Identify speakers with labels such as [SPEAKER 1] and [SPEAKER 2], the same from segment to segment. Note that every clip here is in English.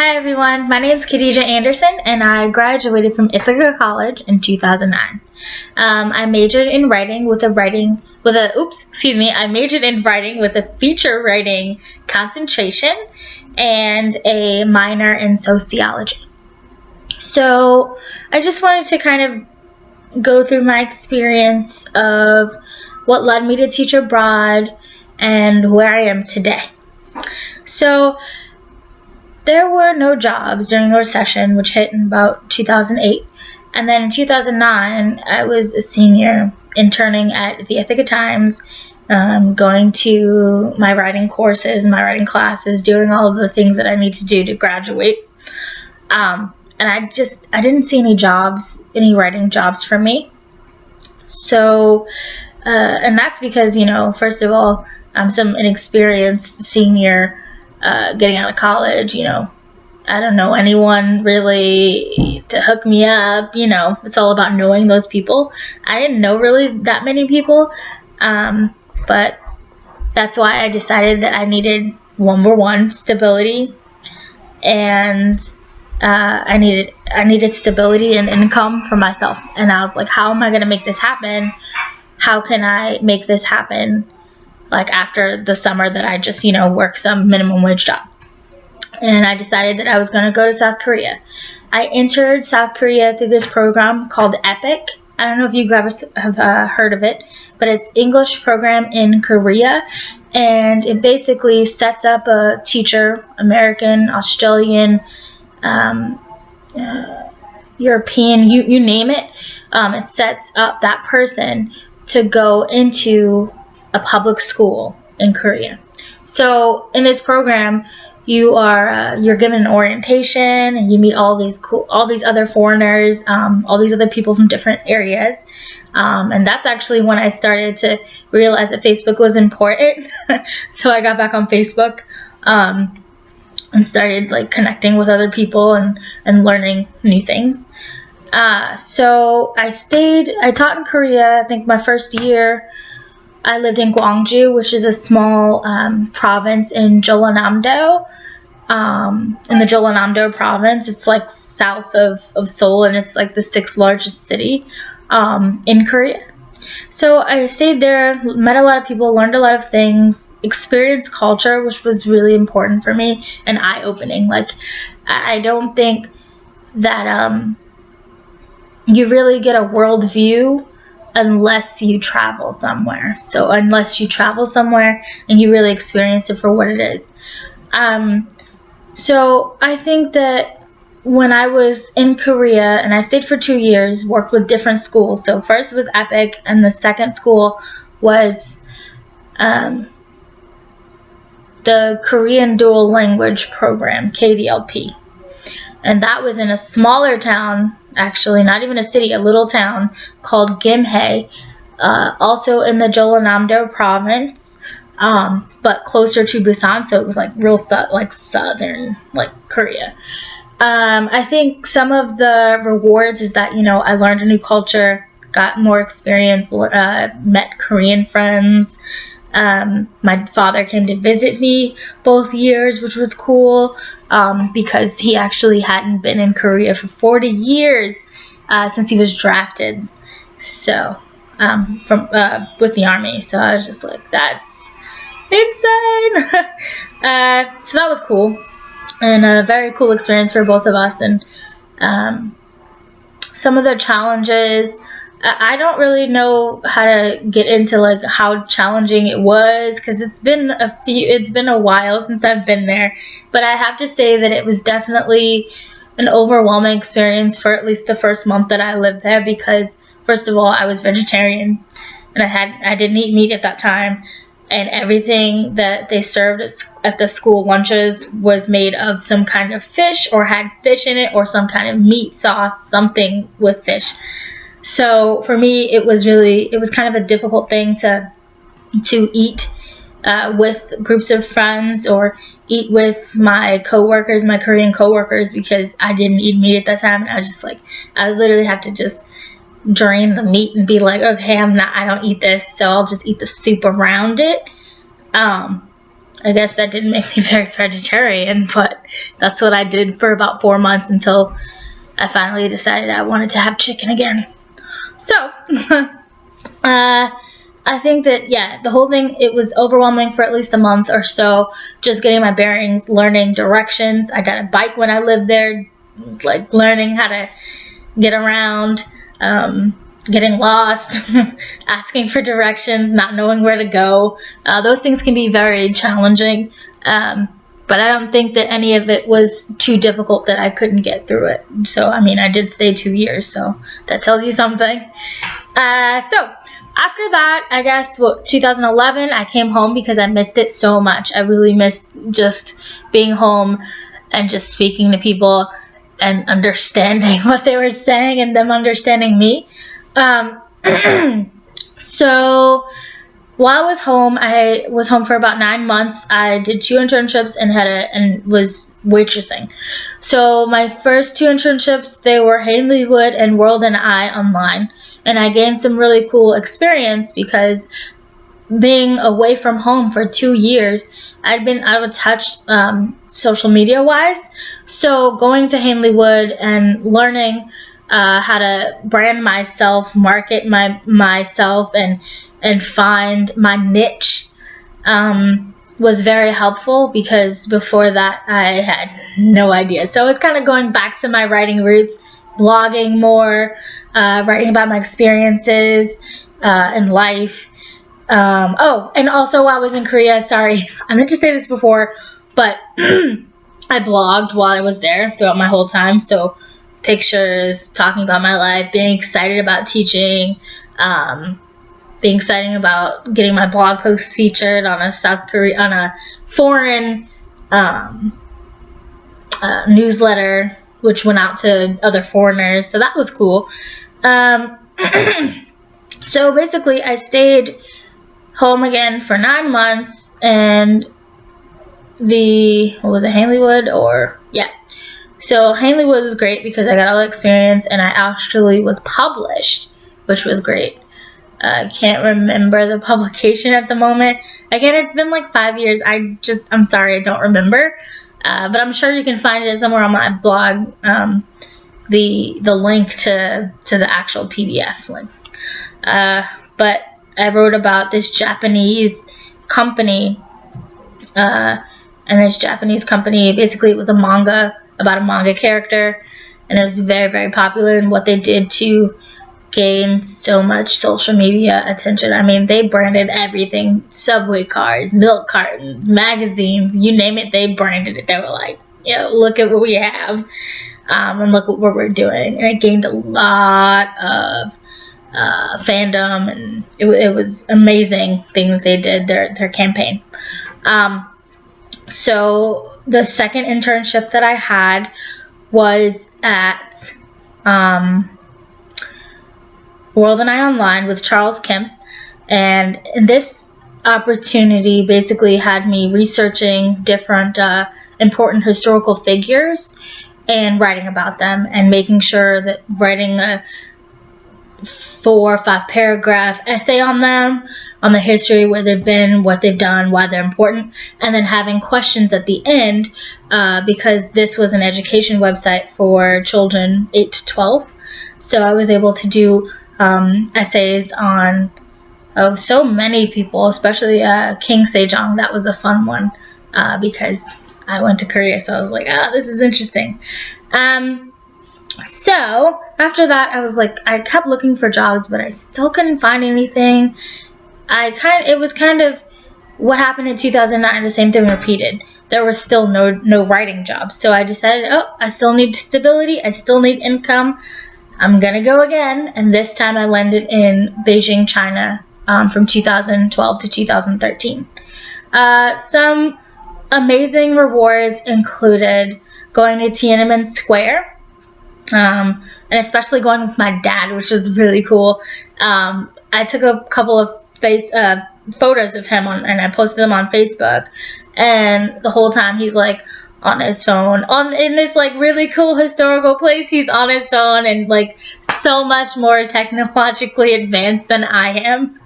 [SPEAKER 1] Hi everyone, my name is Khadija Anderson and I graduated from Ithaca College in 2009. I majored in writing with a feature writing concentration and a minor in sociology. So I just wanted to kind of go through my experience of what led me to teach abroad and where I am today. So there were no jobs during the recession, which hit in about 2008. And then in 2009, I was a senior interning at the Ithaca Times, going to my writing courses, my writing classes, doing all of the things that I need to do to graduate. And I didn't see any writing jobs for me. So, and that's because, first of all, I'm some inexperienced senior getting out of college. I don't know anyone really to hook me up. It's all about knowing those people. I didn't know really that many people, but that's why I decided that I needed number one, stability, and I needed stability and income for myself. And I was like, how am I going to make this happen? How can I make this happen? Like after the summer that I just, work some minimum wage job. And I decided that I was going to go to South Korea. I entered South Korea through this program called EPIC. I don't know if you guys have heard of it, but it's English program in Korea. And it basically sets up a teacher, American, Australian, European, you name it. It sets up that person to go into a public school in Korea. So in this program, you're given an orientation, and you meet all these other foreigners, all these other people from different areas, and that's actually when I started to realize that Facebook was important. So I got back on Facebook and started connecting with other people and learning new things. So I taught in Korea. I think my first year I lived in Gwangju, which is a small province in Jeollanam-do. In the Jeollanam-do province, it's south of Seoul, and it's the sixth largest city in Korea. So I stayed there, met a lot of people, learned a lot of things, experienced culture, which was really important for me, and eye-opening. I don't think that you really get a world view unless you travel somewhere. So unless you travel somewhere and you really experience it for what it is. So I think that when I was in Korea, and I stayed for 2 years, worked with different schools. So first was EPIC, and the second school was the Korean Dual Language Program, KDLP. And that was in a smaller town, actually not even a city, a little town called Gimhae, also in the Jeollanam-do province, but closer to Busan, so it was real southern, Korea. I think some of the rewards is that, I learned a new culture, got more experience, met Korean friends. My father came to visit me both years, which was cool, because he actually hadn't been in Korea for 40 years since he was drafted, so with the army. So I was just like, that's insane. So that was cool, and a very cool experience for both of us. And some of the challenges, I don't really know how to get into how challenging it was, because it's been a while since I've been there, but I have to say that it was definitely an overwhelming experience for at least the first month that I lived there, because first of all, I was vegetarian, and I didn't eat meat at that time, and everything that they served at the school lunches was made of some kind of fish, or had fish in it, or some kind of meat sauce, something with fish. So for me, it was kind of a difficult thing to eat with groups of friends, or eat with my Korean coworkers, because I didn't eat meat at that time, and I was just I literally have to just drain the meat and be like, okay, I don't eat this, so I'll just eat the soup around it. I guess that didn't make me very vegetarian, but that's what I did for about 4 months until I finally decided I wanted to have chicken again. So, I think that, yeah, the whole thing, it was overwhelming for at least a month or so, just getting my bearings, learning directions. I got a bike when I lived there, like learning how to get around, getting lost, asking for directions, not knowing where to go. Those things can be very challenging, but I don't think that any of it was too difficult that I couldn't get through it. So, I mean, I did stay 2 years, so that tells you something. So, after that, I guess, 2011, I came home because I missed it so much. I really missed just being home and just speaking to people and understanding what they were saying and them understanding me. So while I was home for about 9 months. I did 2 internships and was waitressing. So my first 2 internships, they were Hanley Wood and World and I online, and I gained some really cool experience because being away from home for 2 years, I'd been out of touch social media wise. So going to Hanley Wood and learning how to brand myself, market myself, and find my niche was very helpful, because before that I had no idea. So it's kind of going back to my writing roots, blogging more, writing about my experiences in life. Oh, and also while I was in Korea, sorry, I meant to say this before, but I blogged while I was there throughout my whole time. So pictures, talking about my life, being excited about teaching, being excited about getting my blog posts featured on a foreign newsletter, which went out to other foreigners. So that was cool. So basically, I stayed home again for 9 months, and what was it, Hanley Wood? So Hanley Wood was great because I got all the experience, and I actually was published, which was great. I can't remember the publication at the moment. Again, it's been like 5 years. I'm sorry, I don't remember. But I'm sure you can find it somewhere on my blog, the link to the actual PDF link. But I wrote about this Japanese company, and this Japanese company, basically it was a manga, about a manga character, and it was very, very popular, and what they did to gain so much social media attention. I mean, they branded everything: subway cars, milk cartons, magazines, you name it, they branded it. They were like, look at what we have, and look at what we're doing. And it gained a lot of fandom, and it was amazing thing that they did, their campaign. So the second internship that I had was at World and I Online with Charles Kemp, and this opportunity basically had me researching different important historical figures and writing about them, and making sure that writing a 4 or 5 paragraph essay on them, on the history, where they've been, what they've done, why they're important, and then having questions at the end, because this was an education website for children 8 to 12. So I was able to do essays on so many people, especially King Sejong. That was a fun one, because I went to Korea, so I was like, this is interesting. So after that, I kept looking for jobs, but I still couldn't find anything. It was kind of what happened in 2009, the same thing repeated. There was still no writing jobs. So I decided, I still need stability, I still need income. I'm gonna go again, and this time I landed in Beijing, China, from 2012 to 2013. Some amazing rewards included going to Tiananmen Square, and especially going with my dad, which was really cool. I took a couple of photos of him and I posted them on Facebook, and the whole time he's like on his phone in this like really cool historical place. He's on his phone, and like so much more technologically advanced than I am.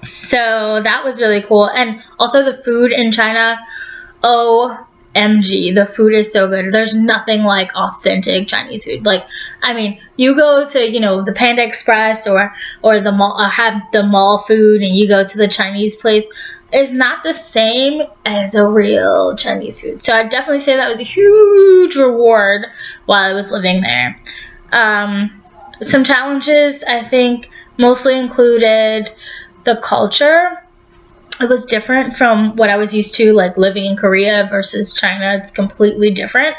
[SPEAKER 1] So that was really cool. And also the food in China, OMG, the food is so good. There's nothing like authentic Chinese food. Like, I mean, you go to, you know, the Panda Express or the mall, have the mall food, and you go to the Chinese place, it's not the same as a real Chinese food. So I'd definitely say that was a huge reward while I was living there. Some challenges, I think, mostly included the culture. It was different from what I was used to, like living in Korea versus China. It's completely different.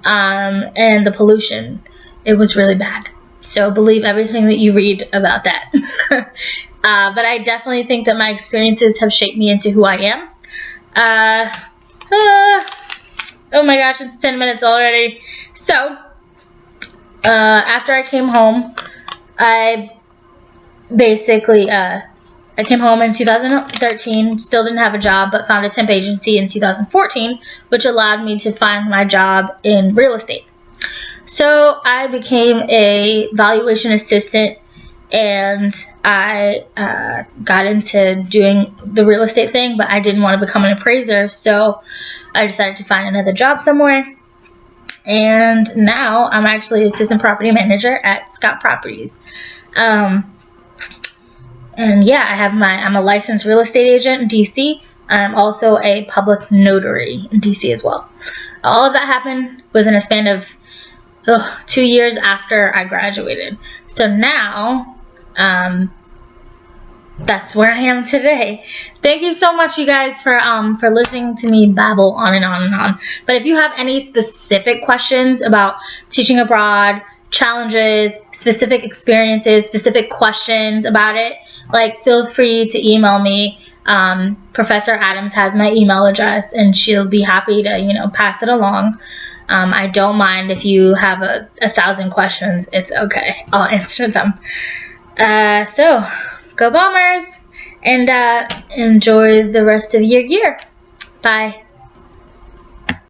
[SPEAKER 1] And the pollution, it was really bad. So believe everything that you read about that. But I definitely think that my experiences have shaped me into who I am. Oh my gosh, it's 10 minutes already. So, after I came home, I basically, I came home in 2013, still didn't have a job, but found a temp agency in 2014, which allowed me to find my job in real estate. So I became a valuation assistant, and I got into doing the real estate thing, but I didn't want to become an appraiser, so I decided to find another job somewhere. And now I'm actually assistant property manager at Scott Properties. And yeah, I'm a licensed real estate agent in DC. I'm also a public notary in DC as well. All of that happened within a span of 2 years after I graduated. So now, that's where I am today. Thank you so much, you guys, for listening to me babble on and on and on. But if you have any specific questions about teaching abroad, challenges, specific experiences, specific questions about it, like, feel free to email me. Professor Adams has my email address, and she'll be happy to, you know, pass it along. I don't mind if you have 1,000 questions. It's okay. I'll answer them. So, go Bombers, and enjoy the rest of your year. Bye.